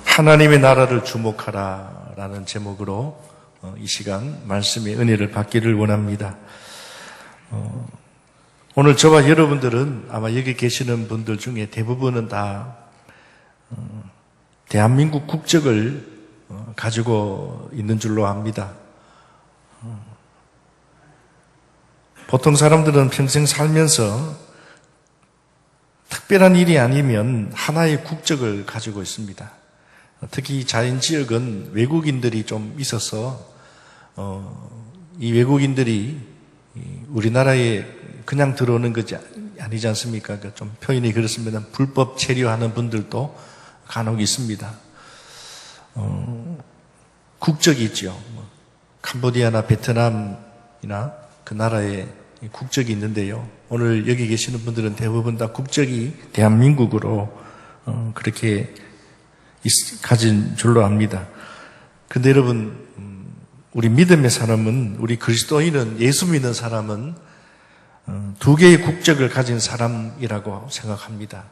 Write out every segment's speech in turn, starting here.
하나님의 나라를 주목하라 라는 제목으로 이 시간 말씀의 은혜를 받기를 원합니다. 오늘 저와 여러분들은 아마 여기 계시는 분들 중에 대부분은 다 대한민국 국적을 가지고 있는 줄로 압니다. 보통 사람들은 평생 살면서 특별한 일이 아니면 하나의 국적을 가지고 있습니다. 특히 자연지역은 외국인들이 좀 있어서 이 외국인들이 우리나라에 그냥 들어오는 것이 아니지 않습니까? 좀 표현이 그렇습니다. 불법 체류하는 분들도 간혹 있습니다. 국적이 있죠. 캄보디아나 베트남이나 그 나라에 국적이 있는데요. 오늘 여기 계시는 분들은 대부분 다 국적이 대한민국으로 그렇게 가진 줄로 압니다. 근데 여러분, 우리 믿음의 사람은, 우리 그리스도인은, 예수 믿는 사람은 두 개의 국적을 가진 사람이라고 생각합니다.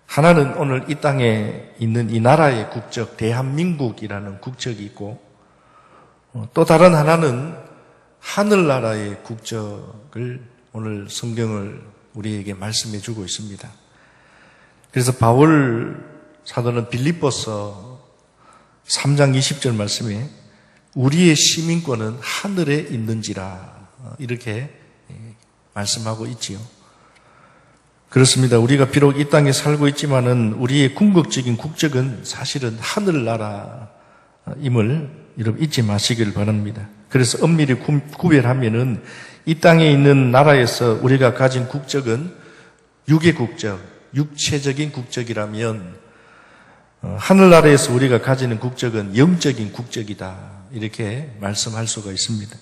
하나는 오늘 이 땅에 있는 이 나라의 국적, 대한민국이라는 국적이 있고, 또 다른 하나는 하늘나라의 국적을 오늘 성경을 우리에게 말씀해 주고 있습니다. 그래서 바울 사도는 빌립보서 3장 20절 말씀에 우리의 시민권은 하늘에 있는지라 이렇게 말씀하고 있지요. 그렇습니다. 우리가 비록 이 땅에 살고 있지만은 우리의 궁극적인 국적은 사실은 하늘나라임을 여러분 잊지 마시길 바랍니다. 그래서 엄밀히 구별하면은 이 땅에 있는 나라에서 우리가 가진 국적은 육의 국적, 육체적인 국적이라면 하늘나라에서 우리가 가지는 국적은 영적인 국적이다. 이렇게 말씀할 수가 있습니다.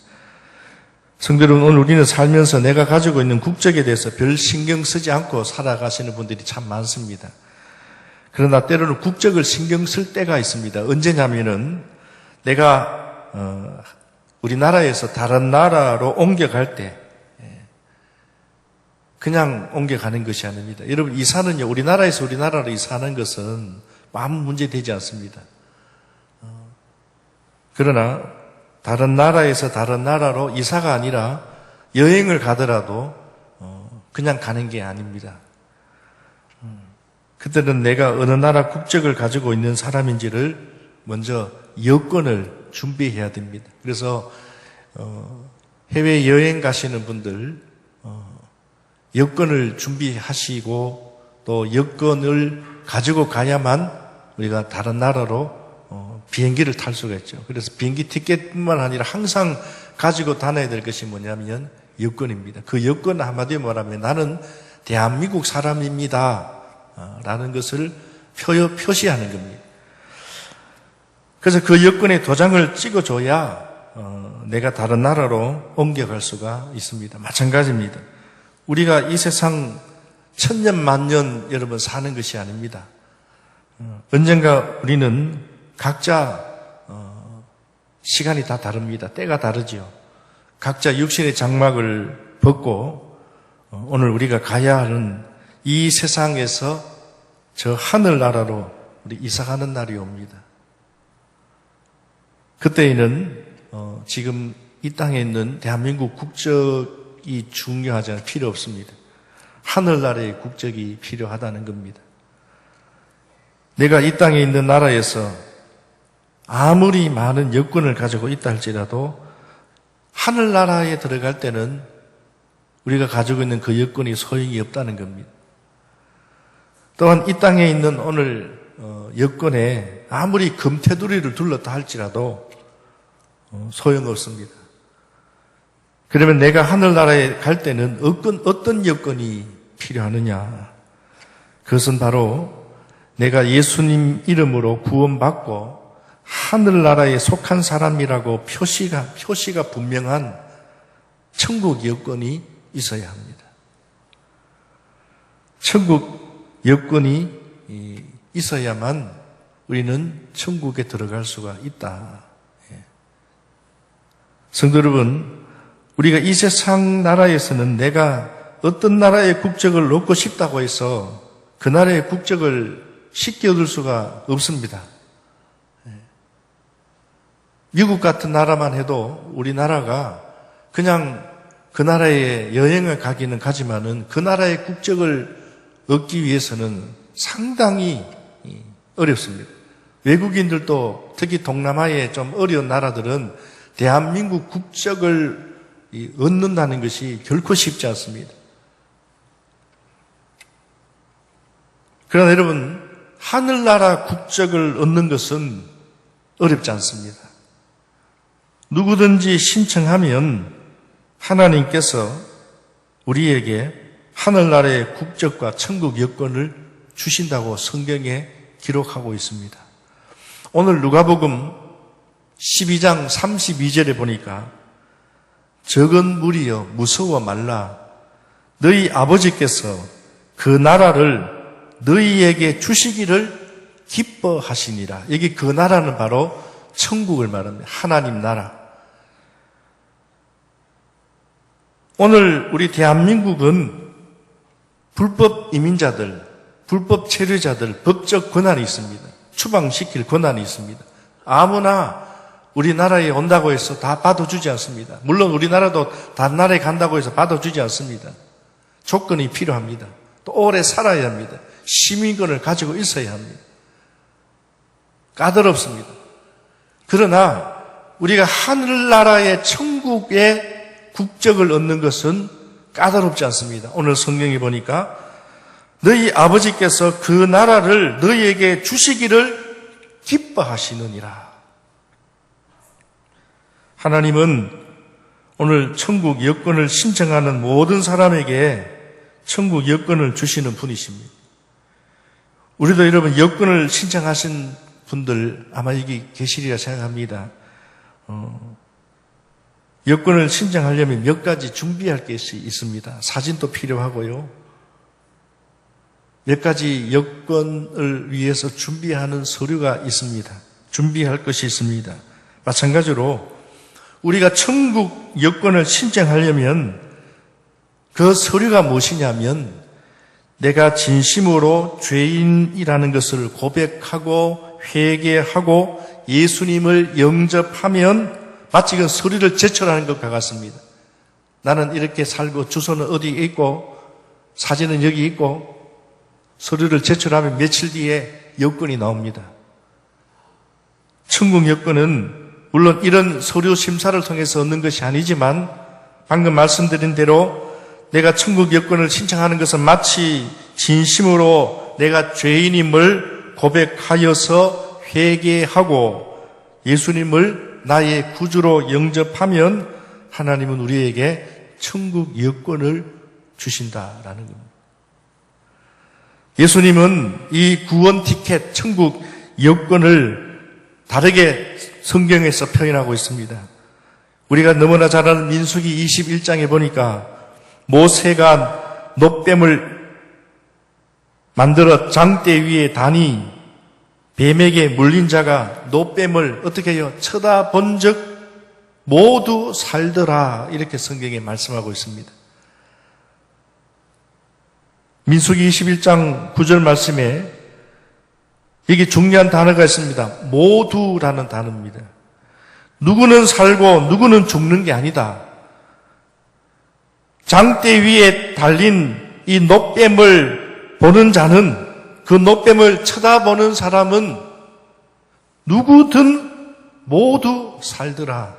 성도 여러분, 오늘 우리는 살면서 내가 가지고 있는 국적에 대해서 별 신경 쓰지 않고 살아가시는 분들이 참 많습니다. 그러나 때로는 국적을 신경 쓸 때가 있습니다. 언제냐면은 내가 우리나라에서 다른 나라로 옮겨갈 때 그냥 옮겨가는 것이 아닙니다. 여러분, 이사는요, 우리나라에서 우리나라로 이사하는 것은 아무 문제 되지 않습니다. 그러나 다른 나라에서 다른 나라로 이사가 아니라 여행을 가더라도 그냥 가는 게 아닙니다. 그때는 내가 어느 나라 국적을 가지고 있는 사람인지를 먼저 여권을 준비해야 됩니다. 그래서 해외여행 가시는 분들 여권을 준비하시고 또 여권을 가지고 가야만 우리가 다른 나라로 비행기를 탈 수가 있죠. 그래서 비행기 티켓뿐만 아니라 항상 가지고 다녀야 될 것이 뭐냐면 여권입니다. 그 여권 한마디로 말하면 나는 대한민국 사람입니다 라는 것을 표시하는 겁니다. 그래서 그 여권에 도장을 찍어줘야 내가 다른 나라로 옮겨갈 수가 있습니다. 마찬가지입니다. 우리가 이 세상 천년 만년 여러분 사는 것이 아닙니다. 언젠가 우리는 각자 시간이 다 다릅니다. 때가 다르죠. 각자 육신의 장막을 벗고 오늘 우리가 가야 하는 이 세상에서 저 하늘나라로 우리 이사가는 날이 옵니다. 그때에는 지금 이 땅에 있는 대한민국 국적이 중요하지 않아요. 필요 없습니다. 하늘나라의 국적이 필요하다는 겁니다. 내가 이 땅에 있는 나라에서 아무리 많은 여권을 가지고 있다 할지라도 하늘나라에 들어갈 때는 우리가 가지고 있는 그 여권이 소용이 없다는 겁니다. 또한 이 땅에 있는 오늘 여권에 아무리 금테두리를 둘렀다 할지라도 소용없습니다. 그러면 내가 하늘나라에 갈 때는 어떤 여건이 필요하느냐? 그것은 바로 내가 예수님 이름으로 구원받고 하늘나라에 속한 사람이라고 표시가 분명한 천국 여건이 있어야 합니다. 천국 여건이 있어야만 우리는 천국에 들어갈 수가 있다. 성도 여러분, 우리가 이 세상 나라에서는 내가 어떤 나라의 국적을 놓고 싶다고 해서 그 나라의 국적을 쉽게 얻을 수가 없습니다. 미국 같은 나라만 해도 우리나라가 그냥 그 나라에 여행을 가기는 가지만은 그 나라의 국적을 얻기 위해서는 상당히 어렵습니다. 외국인들도 특히 동남아의 좀 어려운 나라들은 대한민국 국적을 얻는다는 것이 결코 쉽지 않습니다. 그러나 여러분, 하늘나라 국적을 얻는 것은 어렵지 않습니다. 누구든지 신청하면 하나님께서 우리에게 하늘나라의 국적과 천국 여권을 주신다고 성경에 기록하고 있습니다. 오늘 누가복음 12장 32절에 보니까 적은 무리여 무서워 말라 너희 아버지께서 그 나라를 너희에게 주시기를 기뻐하시니라. 여기 그 나라는 바로 천국을 말합니다. 하나님 나라. 오늘 우리 대한민국은 불법 이민자들, 불법 체류자들 법적 권한이 있습니다. 추방시킬 권한이 있습니다. 아무나 우리나라에 온다고 해서 다 받아주지 않습니다. 물론 우리나라도 다른 나라에 간다고 해서 받아주지 않습니다. 조건이 필요합니다. 또 오래 살아야 합니다. 시민권을 가지고 있어야 합니다. 까다롭습니다. 그러나 우리가 하늘나라의 천국의 국적을 얻는 것은 까다롭지 않습니다. 오늘 성경에 보니까 너희 아버지께서 그 나라를 너희에게 주시기를 기뻐하시느니라. 하나님은 오늘 천국 여권을 신청하는 모든 사람에게 천국 여권을 주시는 분이십니다. 우리도 여러분 여권을 신청하신 분들 아마 여기 계시리라 생각합니다. 여권을 신청하려면 몇 가지 준비할 게 있습니다. 사진도 필요하고요. 몇 가지 여권을 위해서 준비하는 서류가 있습니다. 준비할 것이 있습니다. 마찬가지로 우리가 천국 여권을 신청하려면 그 서류가 무엇이냐면 내가 진심으로 죄인이라는 것을 고백하고 회개하고 예수님을 영접하면 마치 그 서류를 제출하는 것과 같습니다. 나는 이렇게 살고 주소는 어디에 있고 사진은 여기 있고 서류를 제출하면 며칠 뒤에 여권이 나옵니다. 천국 여권은 물론 이런 서류 심사를 통해서 얻는 것이 아니지만 방금 말씀드린 대로 내가 천국 여권을 신청하는 것은 마치 진심으로 내가 죄인임을 고백하여서 회개하고 예수님을 나의 구주로 영접하면 하나님은 우리에게 천국 여권을 주신다라는 겁니다. 예수님은 이 구원 티켓, 천국 여권을 다르게 성경에서 표현하고 있습니다. 우리가 너무나 잘 아는 민수기 21장에 보니까 모세가 놋뱀을 만들어 장대 위에 다니 뱀에게 물린 자가 놋뱀을 어떻게 해요? 쳐다본 적 모두 살더라. 이렇게 성경에 말씀하고 있습니다. 민수기 21장 9절 말씀에 여기 중요한 단어가 있습니다. 모두라는 단어입니다. 누구는 살고 누구는 죽는 게 아니다. 장대 위에 달린 이 놋뱀을 보는 자는 그 놋뱀을 쳐다보는 사람은 누구든 모두 살더라.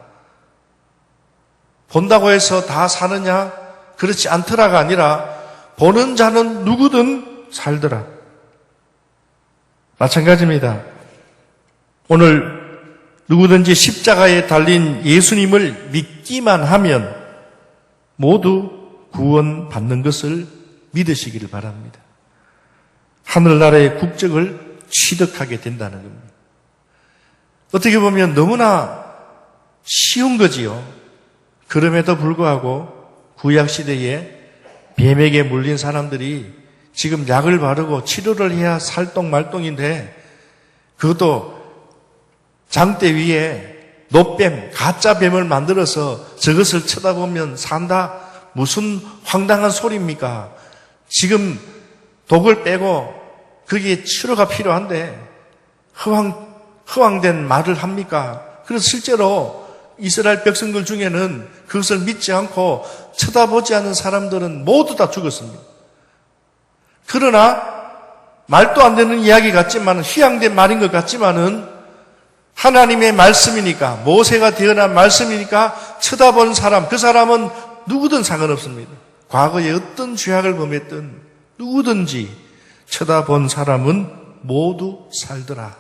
본다고 해서 다 사느냐? 그렇지 않더라가 아니라 보는 자는 누구든 살더라. 마찬가지입니다. 오늘 누구든지 십자가에 달린 예수님을 믿기만 하면 모두 구원받는 것을 믿으시기를 바랍니다. 하늘나라의 국적을 취득하게 된다는 겁니다. 어떻게 보면 너무나 쉬운 거지요. 그럼에도 불구하고 구약시대에 뱀에게 물린 사람들이 지금 약을 바르고 치료를 해야 살똥말똥인데 그것도 장대 위에 놋뱀, 가짜 뱀을 만들어서 저것을 쳐다보면 산다? 무슨 황당한 소리입니까? 지금 독을 빼고 거기에 치료가 필요한데 허황된 말을 합니까? 그래서 실제로 이스라엘 백성들 중에는 그것을 믿지 않고 쳐다보지 않는 사람들은 모두 다 죽었습니다. 그러나 말도 안 되는 이야기 같지만, 희양된 말인 것 같지만은 하나님의 말씀이니까, 모세가 태어난 말씀이니까 쳐다본 사람, 그 사람은 누구든 상관없습니다. 과거에 어떤 죄악을 범했든 누구든지 쳐다본 사람은 모두 살더라.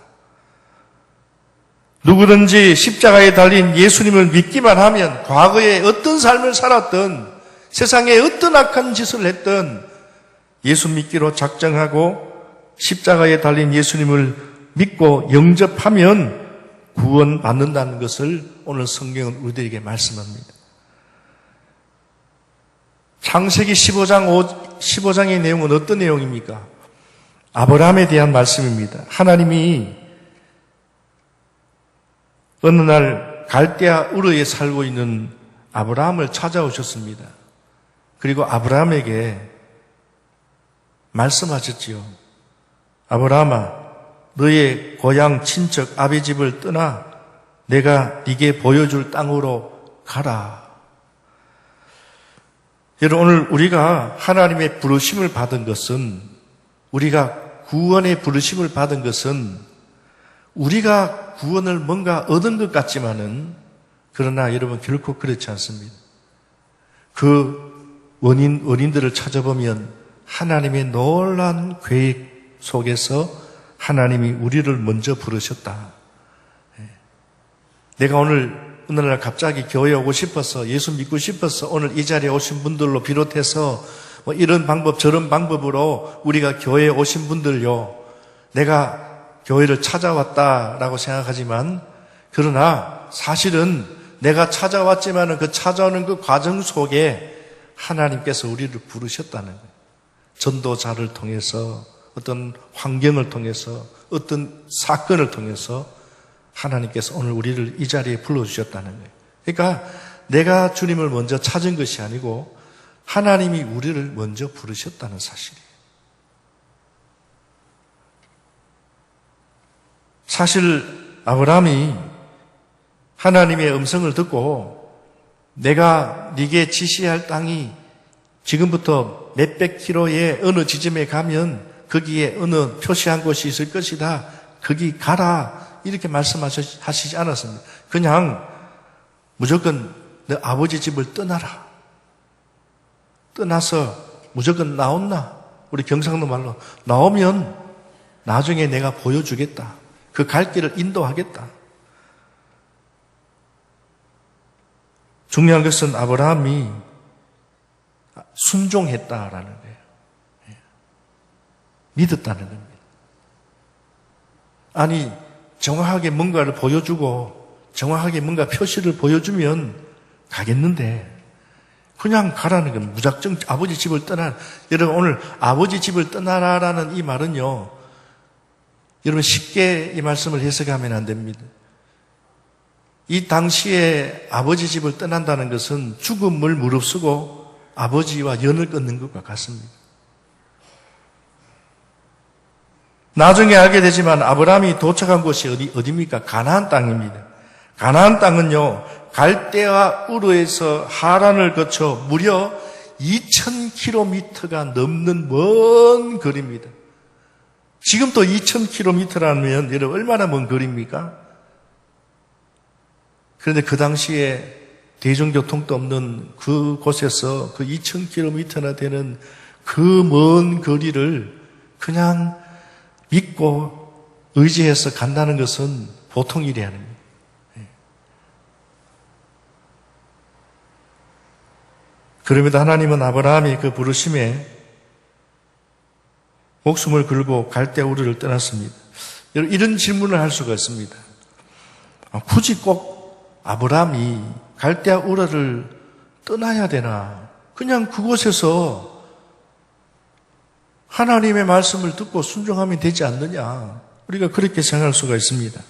누구든지 십자가에 달린 예수님을 믿기만 하면 과거에 어떤 삶을 살았든 세상에 어떤 악한 짓을 했든 예수 믿기로 작정하고 십자가에 달린 예수님을 믿고 영접하면 구원받는다는 것을 오늘 성경은 우리들에게 말씀합니다. 창세기 15장의 내용은 어떤 내용입니까? 아브라함에 대한 말씀입니다. 하나님이 어느 날 갈대아 우르에 살고 있는 아브라함을 찾아오셨습니다. 그리고 아브라함에게 말씀하셨지요. 아브라함아, 너의 고향 친척 아비 집을 떠나 내가 네게 보여줄 땅으로 가라. 여러분, 오늘 우리가 하나님의 부르심을 받은 것은, 우리가 구원의 부르심을 받은 것은 우리가 구원을 뭔가 얻은 것 같지만은, 그러나 여러분 결코 그렇지 않습니다. 그 원인들을 찾아보면 하나님의 놀라운 계획 속에서 하나님이 우리를 먼저 부르셨다. 내가 오늘 어느 날 갑자기 교회에 오고 싶어서, 예수 믿고 싶어서 오늘 이 자리에 오신 분들로 비롯해서 이런 방법 저런 방법으로 우리가 교회에 오신 분들요, 내가 교회를 찾아왔다라고 생각하지만, 그러나 사실은 내가 찾아왔지만 그 찾아오는 그 과정 속에 하나님께서 우리를 부르셨다는 거예요. 전도자를 통해서, 어떤 환경을 통해서, 어떤 사건을 통해서 하나님께서 오늘 우리를 이 자리에 불러주셨다는 거예요. 그러니까 내가 주님을 먼저 찾은 것이 아니고 하나님이 우리를 먼저 부르셨다는 사실이에요. 사실 아브라함이 하나님의 음성을 듣고 내가 네게 지시할 땅이 지금부터 몇백 킬로의 어느 지점에 가면 거기에 어느 표시한 곳이 있을 것이다. 거기 가라. 이렇게 말씀하시지 않았습니다. 그냥 무조건 너 아버지 집을 떠나라. 떠나서 무조건 나온나. 우리 경상도 말로 나오면 나중에 내가 보여주겠다. 그 갈 길을 인도하겠다. 중요한 것은 아브라함이 순종했다라는 거예요. 믿었다는 겁니다. 아니, 정확하게 뭔가를 보여주고 정확하게 뭔가 표시를 보여주면 가겠는데 그냥 가라는 건 무작정 아버지 집을 떠나. 여러분, 오늘 아버지 집을 떠나라라는 이 말은요, 여러분 쉽게 이 말씀을 해석하면 안 됩니다. 이 당시에 아버지 집을 떠난다는 것은 죽음을 무릅쓰고 아버지와 연을 끊는 것과 같습니다. 나중에 알게 되지만 아브라함이 도착한 곳이 어디입니까? 가나안 땅입니다. 가나안 땅은요, 갈대아 우르에서 하란을 거쳐 무려 2000km가 넘는 먼 거리입니다. 지금 또 2000km라면 여러분 얼마나 먼 거리입니까? 그런데 그 당시에 대중교통도 없는 그 곳에서 그 2000km나 되는 그 먼 거리를 그냥 믿고 의지해서 간다는 것은 보통 일이 아닙니다. 그럼에도 하나님은 아브라함이 그 부르심에 목숨을 걸고 갈대아 우르를 떠났습니다. 이런 질문을 할 수가 있습니다. 굳이 꼭 아브라함이 갈대아 우르를 떠나야 되나? 그냥 그곳에서 하나님의 말씀을 듣고 순종하면 되지 않느냐? 우리가 그렇게 생각할 수가 있습니다.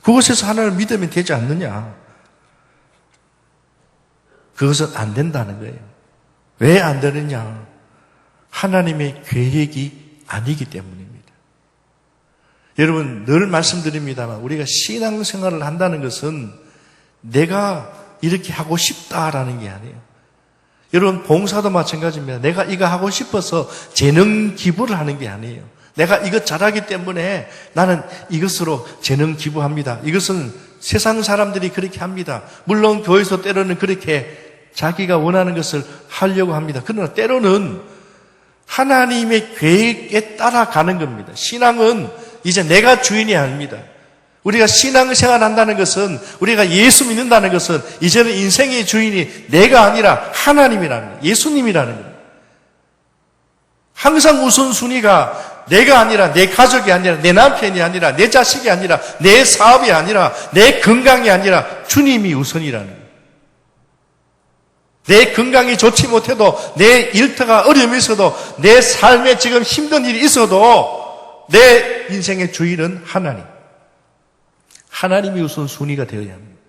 그곳에서 하나님을 믿으면 되지 않느냐? 그것은 안 된다는 거예요. 왜 안 되느냐? 하나님의 계획이 아니기 때문입니다. 여러분 늘 말씀드립니다만 우리가 신앙생활을 한다는 것은 내가 이렇게 하고 싶다라는 게 아니에요. 여러분 봉사도 마찬가지입니다. 내가 이거 하고 싶어서 재능 기부를 하는 게 아니에요. 내가 이것 잘하기 때문에 나는 이것으로 재능 기부합니다. 이것은 세상 사람들이 그렇게 합니다. 물론 교회에서 때로는 그렇게 자기가 원하는 것을 하려고 합니다. 그러나 때로는 하나님의 계획에 따라가는 겁니다. 신앙은 이제 내가 주인이 아닙니다. 우리가 신앙생활 한다는 것은, 우리가 예수 믿는다는 것은 이제는 인생의 주인이 내가 아니라 하나님이라는 거예요. 예수님이라는 거예요. 항상 우선순위가 내가 아니라, 내 가족이 아니라, 내 남편이 아니라, 내 자식이 아니라, 내 사업이 아니라, 내 건강이 아니라 주님이 우선이라는 거예요. 내 건강이 좋지 못해도, 내 일터가 어려움이 있어도, 내 삶에 지금 힘든 일이 있어도 내 인생의 주인은 하나님. 하나님이 우선순위가 되어야 합니다.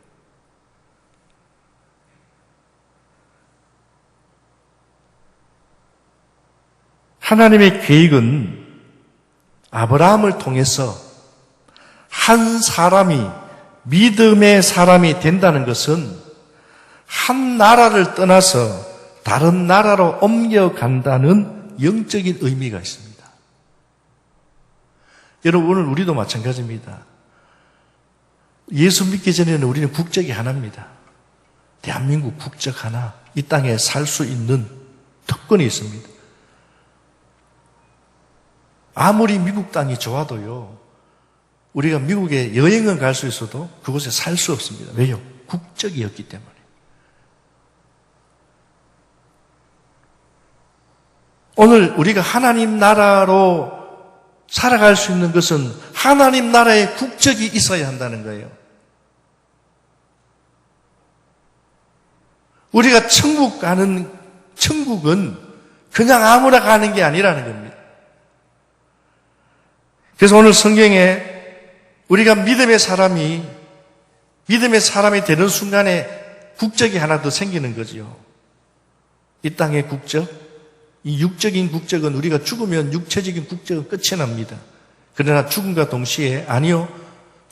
하나님의 계획은 아브라함을 통해서 한 사람이 믿음의 사람이 된다는 것은 한 나라를 떠나서 다른 나라로 옮겨간다는 영적인 의미가 있습니다. 여러분 오늘 우리도 마찬가지입니다. 예수 믿기 전에는 우리는 국적이 하나입니다. 대한민국 국적 하나, 이 땅에 살 수 있는 특권이 있습니다. 아무리 미국 땅이 좋아도요, 우리가 미국에 여행은 갈 수 있어도 그곳에 살 수 없습니다. 왜요? 국적이었기 때문에. 오늘 우리가 하나님 나라로 살아갈 수 있는 것은 하나님 나라의 국적이 있어야 한다는 거예요. 우리가 천국 가는, 천국은 그냥 아무나 가는 게 아니라는 겁니다. 그래서 오늘 성경에 우리가 믿음의 사람이 되는 순간에 국적이 하나 더 생기는 거지요. 이 땅의 국적, 이 육적인 국적은 우리가 죽으면 육체적인 국적은 끝이 납니다. 그러나 죽음과 동시에, 아니요,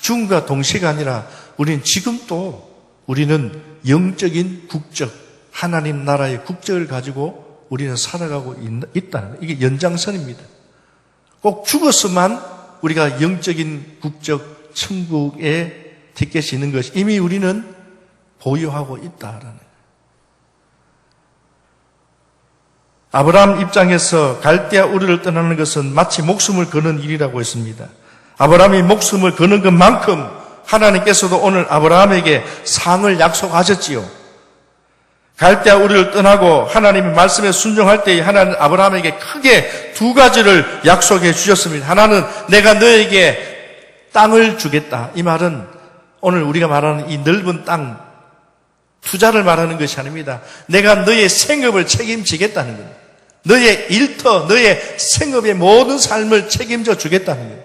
죽음과 동시가 아니라 우리는 지금도 우리는 영적인 국적, 하나님 나라의 국적을 가지고 우리는 살아가고 있다는 거예요. 이게 연장선입니다. 꼭 죽었으만 우리가 영적인 국적, 천국에 티켓이 있는 것이 이미 우리는 보유하고 있다라는 거예요. 아브라함 입장에서 갈대아 우르를 떠나는 것은 마치 목숨을 거는 일이라고 했습니다. 아브라함이 목숨을 거는 것만큼 하나님께서도 오늘 아브라함에게 상을 약속하셨지요. 갈대아 우르를 떠나고 하나님의 말씀에 순종할 때에 하나님 아브라함에게 크게 두 가지를 약속해 주셨습니다. 하나는 내가 너에게 땅을 주겠다. 이 말은 오늘 우리가 말하는 이 넓은 땅, 투자를 말하는 것이 아닙니다. 내가 너의 생업을 책임지겠다는 거예요. 너의 일터, 너의 생업의 모든 삶을 책임져 주겠다는 거예요.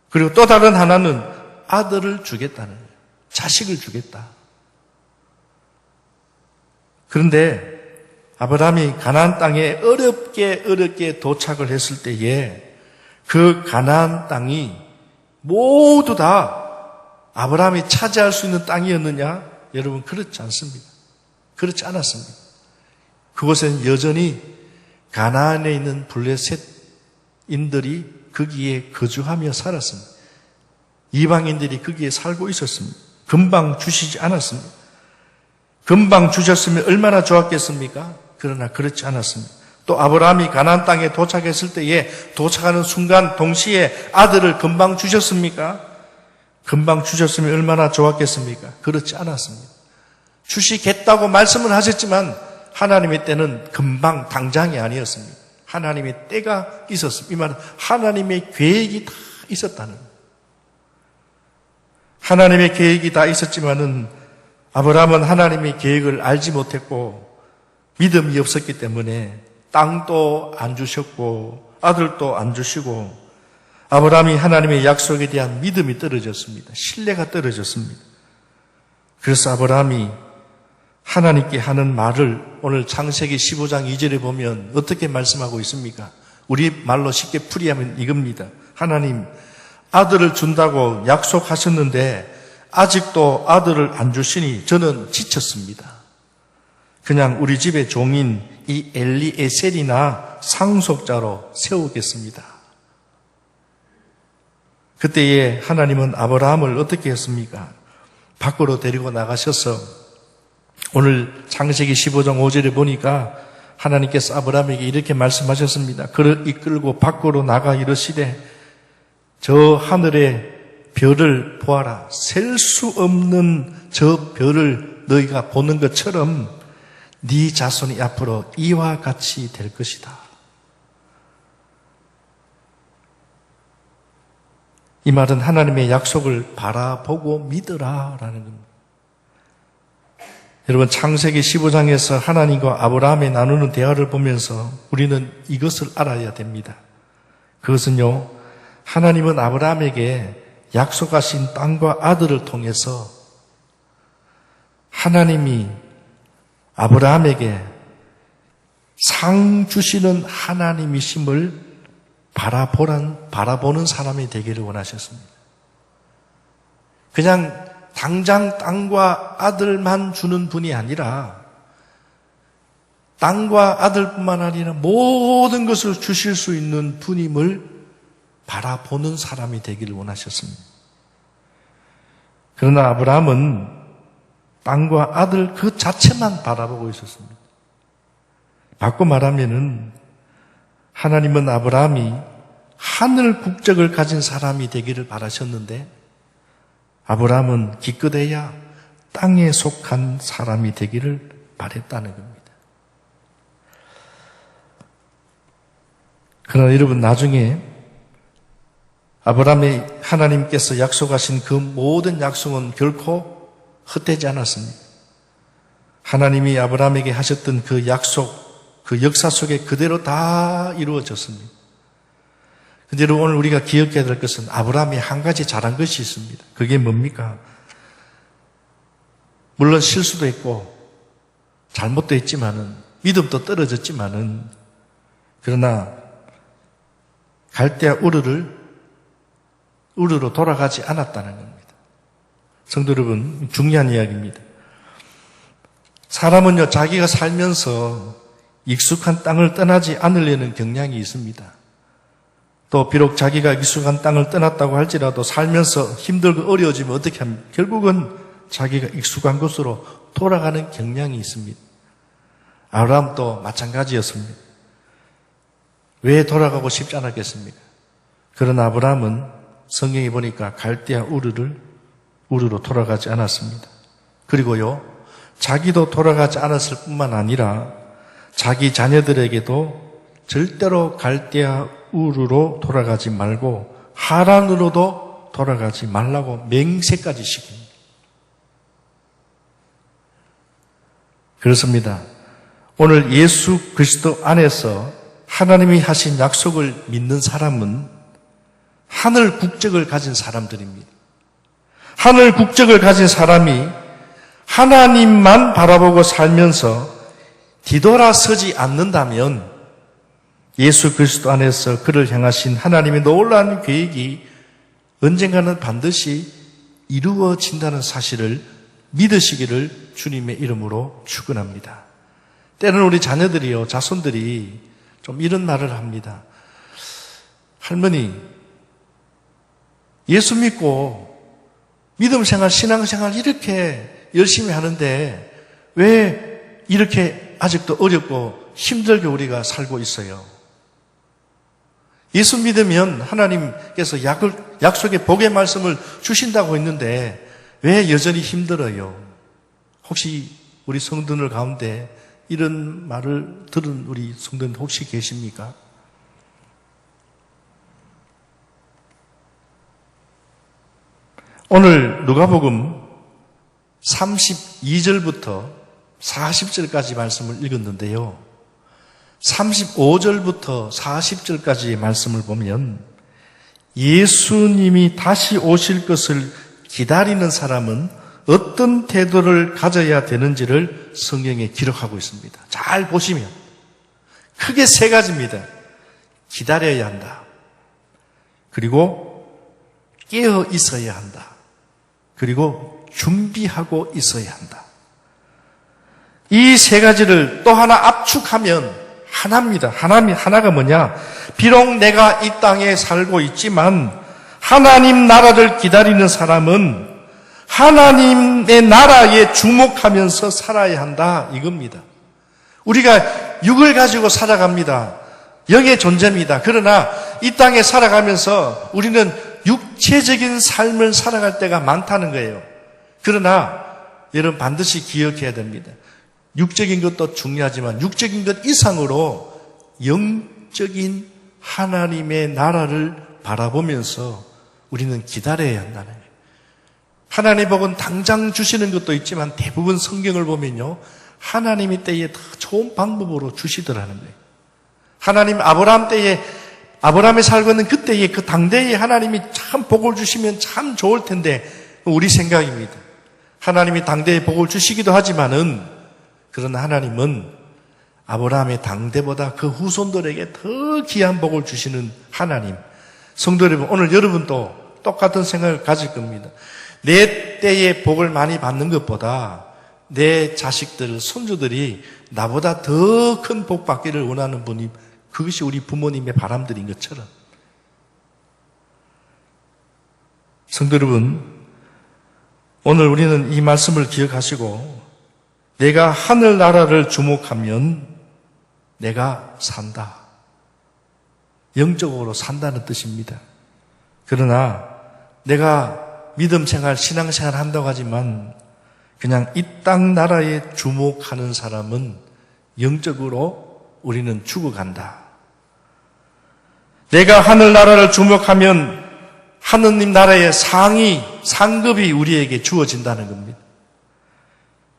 그리고 또 다른 하나는 아들을 주겠다는 거예요. 자식을 주겠다. 그런데 아브라함이 가나안 땅에 어렵게 도착을 했을 때에 그 가나안 땅이 모두 다 아브라함이 차지할 수 있는 땅이었느냐? 여러분 그렇지 않습니다. 그렇지 않았습니다. 그곳에는 여전히 가나안에 있는 블레셋인들이 거기에 거주하며 살았습니다. 이방인들이 거기에 살고 있었습니다. 금방 주시지 않았습니다. 금방 주셨으면 얼마나 좋았겠습니까? 그러나 그렇지 않았습니다. 또 아브라함이 가나안 땅에 도착했을 때에 도착하는 순간 동시에 아들을 금방 주셨습니까? 금방 주셨으면 얼마나 좋았겠습니까? 그렇지 않았습니다. 주시겠다고 말씀을 하셨지만 하나님의 때는 금방 당장이 아니었습니다. 하나님의 때가 있었습니다. 이 말은 하나님의 계획이 다 있었다는 거예요. 하나님의 계획이 다 있었지만은 아브라함은 하나님의 계획을 알지 못했고 믿음이 없었기 때문에 땅도 안 주셨고 아들도 안 주시고 아브라함이 하나님의 약속에 대한 믿음이 떨어졌습니다. 신뢰가 떨어졌습니다. 그래서 아브라함이 하나님께 하는 말을 오늘 창세기 15장 2절에 보면 어떻게 말씀하고 있습니까? 우리 말로 쉽게 풀이하면 이겁니다. 하나님, 아들을 준다고 약속하셨는데 아직도 아들을 안 주시니 저는 지쳤습니다. 그냥 우리 집의 종인 이 엘리에셀이나 상속자로 세우겠습니다. 그때에 하나님은 아브라함을 어떻게 했습니까? 밖으로 데리고 나가셔서 오늘 창세기 15장 5절에 보니까 하나님께서 아브라함에게 이렇게 말씀하셨습니다. 그를 이끌고 밖으로 나가 이르시되 저 하늘의 별을 보아라. 셀 수 없는 저 별을 너희가 보는 것처럼 네 자손이 앞으로 이와 같이 될 것이다. 이 말은 하나님의 약속을 바라보고 믿으라라는 겁니다. 여러분, 창세기 15장에서 하나님과 아브라함이 나누는 대화를 보면서 우리는 이것을 알아야 됩니다. 그것은요, 하나님은 아브라함에게 약속하신 땅과 아들을 통해서 하나님이 아브라함에게 상 주시는 하나님이심을 바라보는 사람이 되기를 원하셨습니다. 그냥 당장 땅과 아들만 주는 분이 아니라 땅과 아들뿐만 아니라 모든 것을 주실 수 있는 분임을 바라보는 사람이 되기를 원하셨습니다. 그러나 아브라함은 땅과 아들 그 자체만 바라보고 있었습니다. 바꿔 말하면은 하나님은 아브라함이 하늘 국적을 가진 사람이 되기를 바라셨는데 아브라함은 기껏해야 땅에 속한 사람이 되기를 바랬다는 겁니다. 그러나 여러분, 나중에 아브라함의 하나님께서 약속하신 그 모든 약속은 결코 헛되지 않았습니다. 하나님이 아브라함에게 하셨던 그 약속, 그 역사 속에 그대로 다 이루어졌습니다. 그런데 오늘 우리가 기억해야 될 것은 아브라함이 한 가지 잘한 것이 있습니다. 그게 뭡니까? 물론 실수도 했고 잘못도 했지만은 믿음도 떨어졌지만은 그러나 갈대아 우르로 돌아가지 않았다는 겁니다. 성도 여러분, 중요한 이야기입니다. 사람은요, 자기가 살면서 익숙한 땅을 떠나지 않으려는 경향이 있습니다. 또 비록 자기가 익숙한 땅을 떠났다고 할지라도 살면서 힘들고 어려워지면 어떻게 합니까? 결국은 자기가 익숙한 곳으로 돌아가는 경향이 있습니다. 아브라함도 마찬가지였습니다. 왜 돌아가고 싶지 않았겠습니까? 그러나 아브라함은 성경에 보니까 갈대아 우르로 돌아가지 않았습니다. 그리고요, 자기도 돌아가지 않았을 뿐만 아니라 자기 자녀들에게도 절대로 갈대아 우르로 돌아가지 말고 하란으로도 돌아가지 말라고 맹세까지 시킵니다. 그렇습니다. 오늘 예수 그리스도 안에서 하나님이 하신 약속을 믿는 사람은 하늘 국적을 가진 사람들입니다. 하늘 국적을 가진 사람이 하나님만 바라보고 살면서 뒤돌아서지 않는다면 예수 그리스도 안에서 그를 향하신 하나님의 놀라운 계획이 언젠가는 반드시 이루어진다는 사실을 믿으시기를 주님의 이름으로 축원합니다. 때로는 우리 자녀들이요, 자손들이 좀 이런 말을 합니다. 할머니, 예수 믿고 믿음 생활, 신앙 생활 이렇게 열심히 하는데 왜 이렇게 아직도 어렵고 힘들게 우리가 살고 있어요? 예수 믿으면 하나님께서 약속의 복의 말씀을 주신다고 했는데 왜 여전히 힘들어요? 혹시 우리 성도들 가운데 이런 말을 들은 우리 성도들 혹시 계십니까? 오늘 누가복음 32절부터 40절까지 말씀을 읽었는데요. 35절부터 40절까지의 말씀을 보면 예수님이 다시 오실 것을 기다리는 사람은 어떤 태도를 가져야 되는지를 성경에 기록하고 있습니다. 잘 보시면 크게 세 가지입니다. 기다려야 한다. 그리고 깨어 있어야 한다. 그리고 준비하고 있어야 한다. 이 세 가지를 또 하나 압축하면 하나입니다. 하나가 뭐냐? 비록 내가 이 땅에 살고 있지만 하나님 나라를 기다리는 사람은 하나님의 나라에 주목하면서 살아야 한다. 이겁니다. 우리가 육을 가지고 살아갑니다. 영의 존재입니다. 그러나 이 땅에 살아가면서 우리는 육체적인 삶을 살아갈 때가 많다는 거예요. 그러나 여러분 반드시 기억해야 됩니다. 육적인 것도 중요하지만 육적인 것 이상으로 영적인 하나님의 나라를 바라보면서 우리는 기다려야 한다는 거예요. 하나님의 복은 당장 주시는 것도 있지만 대부분 성경을 보면요, 하나님이 때에 더 좋은 방법으로 주시더라는 거예요. 하나님 아브라함 때에, 아브라함이 살고 있는 그때에 그 당대에 하나님이 참 복을 주시면 참 좋을 텐데, 우리 생각입니다. 하나님이 당대에 복을 주시기도 하지만은, 그러나 하나님은 아브라함의 당대보다 그 후손들에게 더 귀한 복을 주시는 하나님. 성도 여러분, 오늘 여러분도 똑같은 생각을 가질 겁니다. 내 때에 복을 많이 받는 것보다 내 자식들, 손주들이 나보다 더 큰 복 받기를 원하는 분이, 그것이 우리 부모님의 바람들인 것처럼. 성도 여러분, 오늘 우리는 이 말씀을 기억하시고 내가 하늘나라를 주목하면 내가 산다. 영적으로 산다는 뜻입니다. 그러나 내가 믿음 생활, 신앙 생활 한다고 하지만 그냥 이 땅 나라에 주목하는 사람은 영적으로 우리는 죽어간다. 내가 하늘나라를 주목하면 하느님 나라의 상급이 우리에게 주어진다는 겁니다.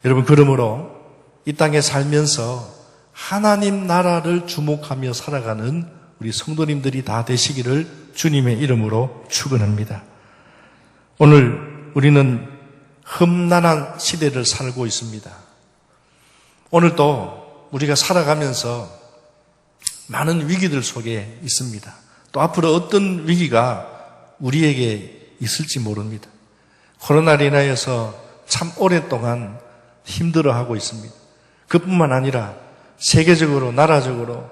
여러분, 그러므로 이 땅에 살면서 하나님 나라를 주목하며 살아가는 우리 성도님들이 다 되시기를 주님의 이름으로 축원합니다. 오늘 우리는 험난한 시대를 살고 있습니다. 오늘도 우리가 살아가면서 많은 위기들 속에 있습니다. 또 앞으로 어떤 위기가 우리에게 있을지 모릅니다. 코로나로 인하여서 참 오랫동안 힘들어하고 있습니다. 그뿐만 아니라 세계적으로, 나라적으로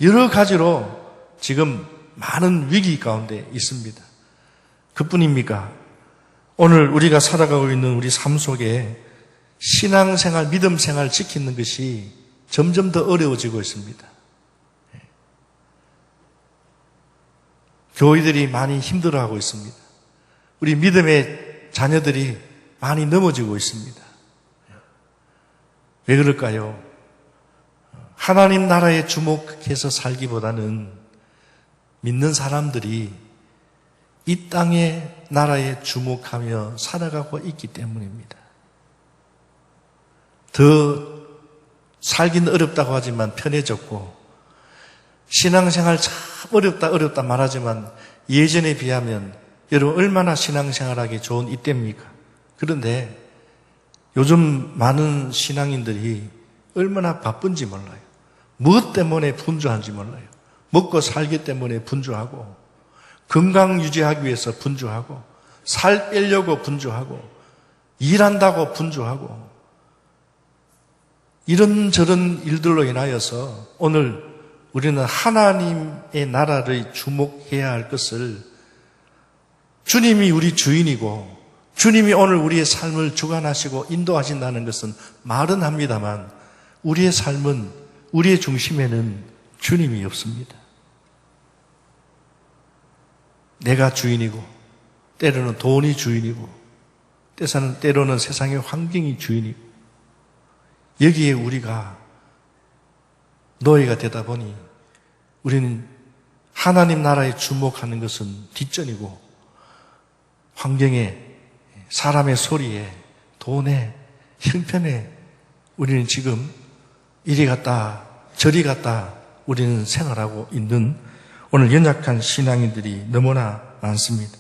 여러 가지로 지금 많은 위기 가운데 있습니다. 그뿐입니까? 오늘 우리가 살아가고 있는 우리 삶 속에 신앙생활, 믿음생활 지키는 것이 점점 더 어려워지고 있습니다. 교회들이 많이 힘들어하고 있습니다. 우리 믿음의 자녀들이 많이 넘어지고 있습니다. 왜 그럴까요? 하나님 나라에 주목해서 살기보다는 믿는 사람들이 이 땅의 나라에 주목하며 살아가고 있기 때문입니다. 더 살기는 어렵다고 하지만 편해졌고, 신앙생활 참 어렵다 말하지만 예전에 비하면 여러분 얼마나 신앙생활하기 좋은 이때입니까? 그런데 요즘 많은 신앙인들이 얼마나 바쁜지 몰라요. 무엇 때문에 분주한지 몰라요. 먹고 살기 때문에 분주하고, 건강 유지하기 위해서 분주하고, 살 빼려고 분주하고, 일한다고 분주하고, 이런저런 일들로 인하여서 오늘 우리는 하나님의 나라를 주목해야 할 것을, 주님이 우리 주인이고 주님이 오늘 우리의 삶을 주관하시고 인도하신다는 것은 말은 합니다만 우리의 삶은, 우리의 중심에는 주님이 없습니다. 내가 주인이고, 때로는 돈이 주인이고, 때로는 세상의 환경이 주인이고, 여기에 우리가 노예가 되다 보니 우리는 하나님 나라에 주목하는 것은 뒷전이고, 환경에, 사람의 소리에, 돈에, 형편에 우리는 지금 이리 갔다 저리 갔다 우리는 생활하고 있는 오늘 연약한 신앙인들이 너무나 많습니다.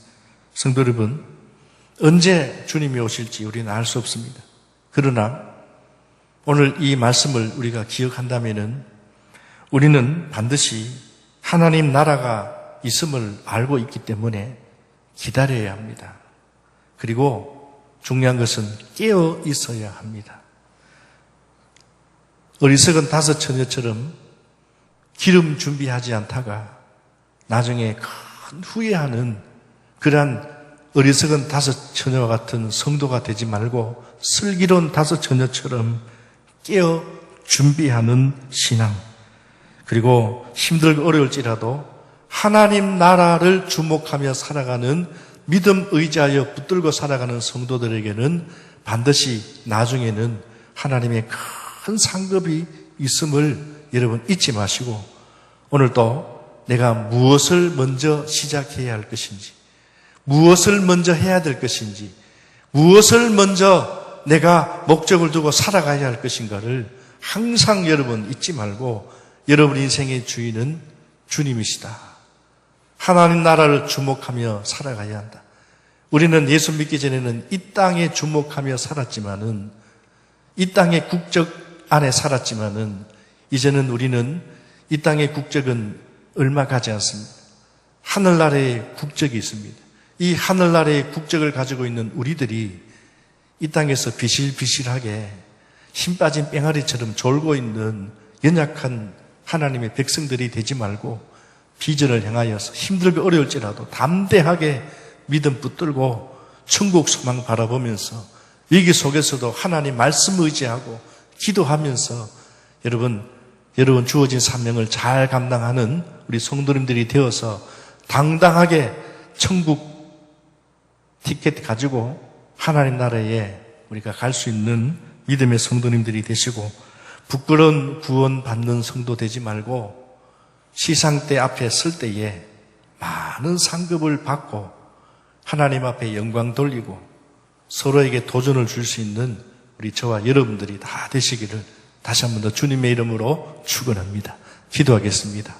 성도 여러분, 언제 주님이 오실지 우리는 알 수 없습니다. 그러나 오늘 이 말씀을 우리가 기억한다면은 우리는 반드시 하나님 나라가 있음을 알고 있기 때문에 기다려야 합니다. 그리고 중요한 것은 깨어 있어야 합니다. 어리석은 5 처녀처럼 기름 준비하지 않다가 나중에 큰 후회하는 그러한 어리석은 5 처녀와 같은 성도가 되지 말고 슬기로운 5 처녀처럼 깨어 준비하는 신앙, 그리고 힘들고 어려울지라도 하나님 나라를 주목하며 살아가는 믿음 의지하여 붙들고 살아가는 성도들에게는 반드시 나중에는 하나님의 큰 상급이 있음을 여러분 잊지 마시고, 오늘도 내가 무엇을 먼저 시작해야 할 것인지, 무엇을 먼저 해야 될 것인지, 무엇을 먼저 내가 목적을 두고 살아가야 할 것인가를 항상 여러분 잊지 말고, 여러분 인생의 주인은 주님이시다. 하나님 나라를 주목하며 살아가야 한다. 우리는 예수 믿기 전에는 이 땅에 주목하며 살았지만은, 이 땅의 국적 안에 살았지만은, 이제는 우리는 이 땅의 국적은 얼마 가지 않습니다. 하늘나라의 국적이 있습니다. 이 하늘나라의 국적을 가지고 있는 우리들이 이 땅에서 비실비실하게 힘 빠진 뺑아리처럼 졸고 있는 연약한 하나님의 백성들이 되지 말고, 비전을 향하여서 힘들고 어려울지라도 담대하게 믿음 붙들고 천국 소망 바라보면서 위기 속에서도 하나님 말씀 의지하고 기도하면서 여러분 주어진 사명을 잘 감당하는 우리 성도님들이 되어서 당당하게 천국 티켓 가지고 하나님 나라에 우리가 갈 수 있는 믿음의 성도님들이 되시고, 부끄러운 구원 받는 성도 되지 말고 시상대 앞에 설 때에 많은 상급을 받고 하나님 앞에 영광 돌리고 서로에게 도전을 줄 수 있는 우리 저와 여러분들이 다 되시기를 다시 한 번 더 주님의 이름으로 축원합니다. 기도하겠습니다.